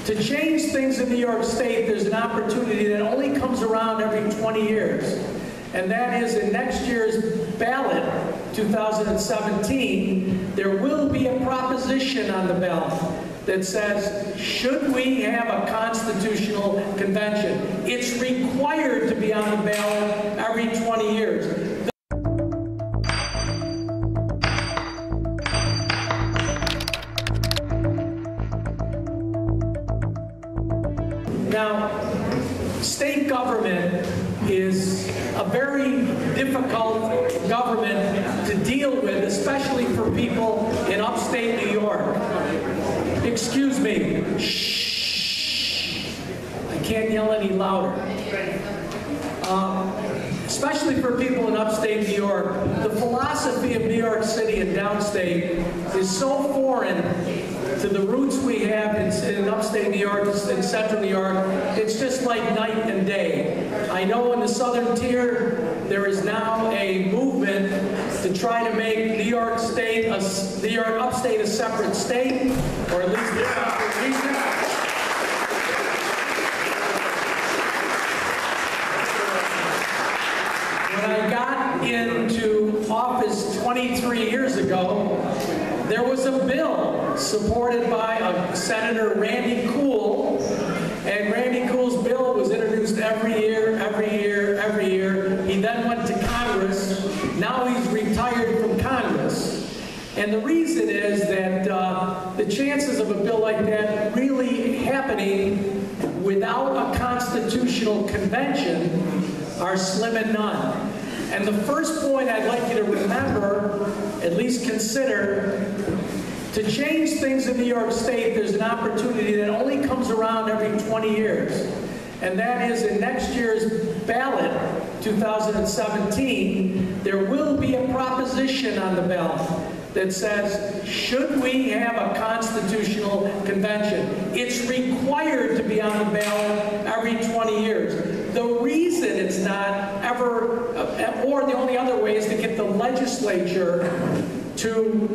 To change things in New York State, there's an opportunity that only comes around every 20 years. And that is in next year's ballot, 2017, there will be a proposition on the ballot that says, should we have a constitutional convention? It's required to be on the ballot every 20 years. Now, state government is a very difficult government to deal with, especially for people in upstate New York. Excuse me. Shh. I can't yell any louder. Especially for people in upstate New York, the philosophy of New York City and downstate is so foreign to the roots we have in upstate New York and central New York. It's just like night and day. I know in the southern tier, there is now a movement to try to make New York Upstate a separate state, or at least a separate region. When I got into office 23 years ago, there was a bill supported by Senator Randy Kuhl, and Randy Kuhl's bill was introduced every year. He then went to Congress. Now he's retired from Congress. And the reason is that the chances of a bill like that really happening without a constitutional convention are slim and none. And the first point I'd like you to remember, at least consider, to change things in New York State, there's an opportunity that only comes around every 20 years. And that is in next year's ballot, 2017, there will be a proposition on the ballot that says, should we have a constitutional convention? It's required to be on the ballot every 20 years. The reason it's not ever, or the only other way, is to get the legislature to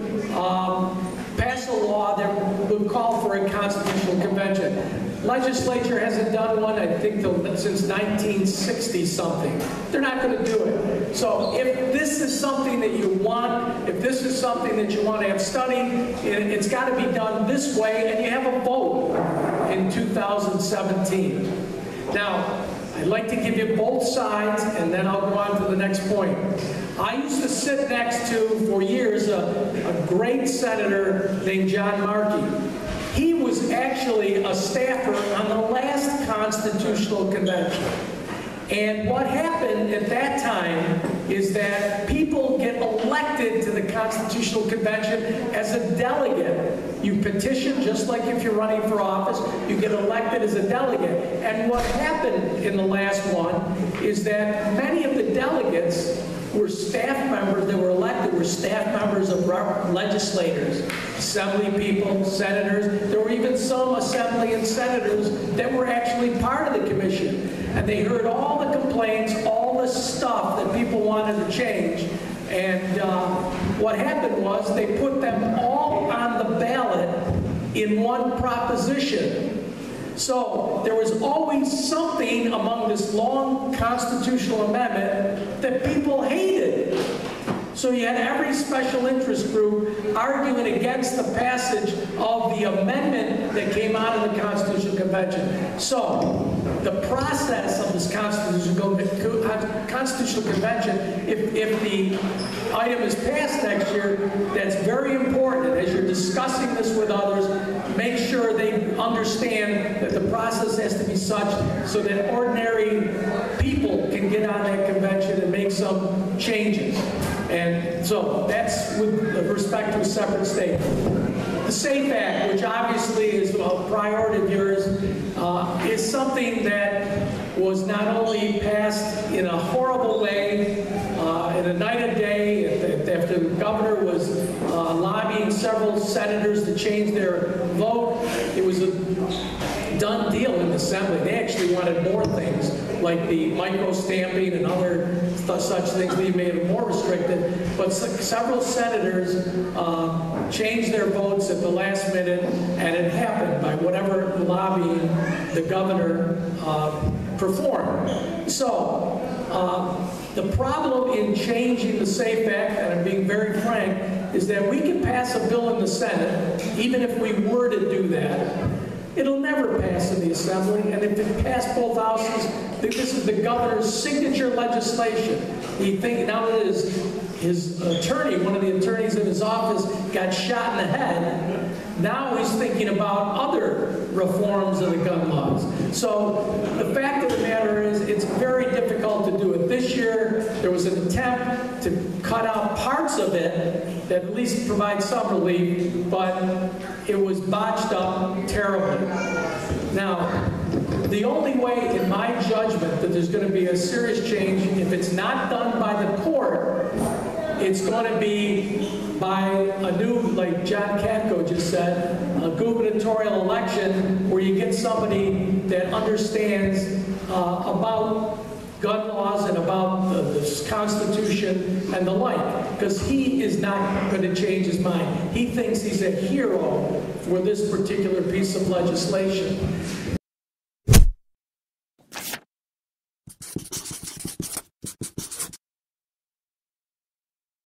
pass a law that would call for a constitutional convention. Legislature hasn't done one, I think, since 1960-something. They're not going to do it. So if this is something that you want, if this is something that you want to have studied, it's got to be done this way, and you have a vote in 2017. Now, I'd like to give you both sides, and then I'll go on to the next point. I used to sit next to, for years, a great senator named John Markey. He was actually a staffer on the last Constitutional Convention. And what happened at that time is that people get elected to the Constitutional Convention as a delegate. You petition, just like if you're running for office, you get elected as a delegate. And what happened in the last one is that many of the delegates were staff members that were elected, were staff members of legislators, assembly people, senators. There were even some assembly and senators that were actually part of the commission. And they heard all the complaints, all the stuff that people wanted to change. And what happened was they put them all on the ballot in one proposition. So there was always something among this long constitutional amendment that people hated. So you had every special interest group arguing against the passage of the amendment that came out of the Constitutional Convention. So the process of this Constitutional Convention, if the item is passed next year, that's very important. As you're discussing this with others, make sure they understand that the process has to be such so that ordinary people can get on that convention and make some changes. And so that's with respect to a separate state. The SAFE Act, which obviously is a priority of yours, is something that was not only passed in a horrible way, in a night and day, after the governor was lobbying several senators to change their vote. It was a done deal in the Assembly. They actually wanted more things. like the micro-stamping and other such things. We made it more restricted. But several senators changed their votes at the last minute, and it happened by whatever lobbying the governor performed. So the problem in changing the SAFE Act, and I'm being very frank, is that we can pass a bill in the Senate, even if we were to do that. It'll never pass in the Assembly, and if it passed both houses, this is the governor's signature legislation. He think now that his attorney, one of the attorneys in his office, got shot in the head, now he's thinking about other reforms of the gun laws. So the fact of the matter is, it's very difficult to do it. This year, there was an attempt to cut out parts of it that at least provide some relief, but it was botched up terribly. Now, the only way, in my judgment, that there's going to be a serious change, if it's not done by the court, it's going to be by a new, like John Katko just said, a gubernatorial election where you get somebody that understands about gun laws and about the Constitution and the like, because he is not going to change his mind. He thinks he's a hero for this particular piece of legislation.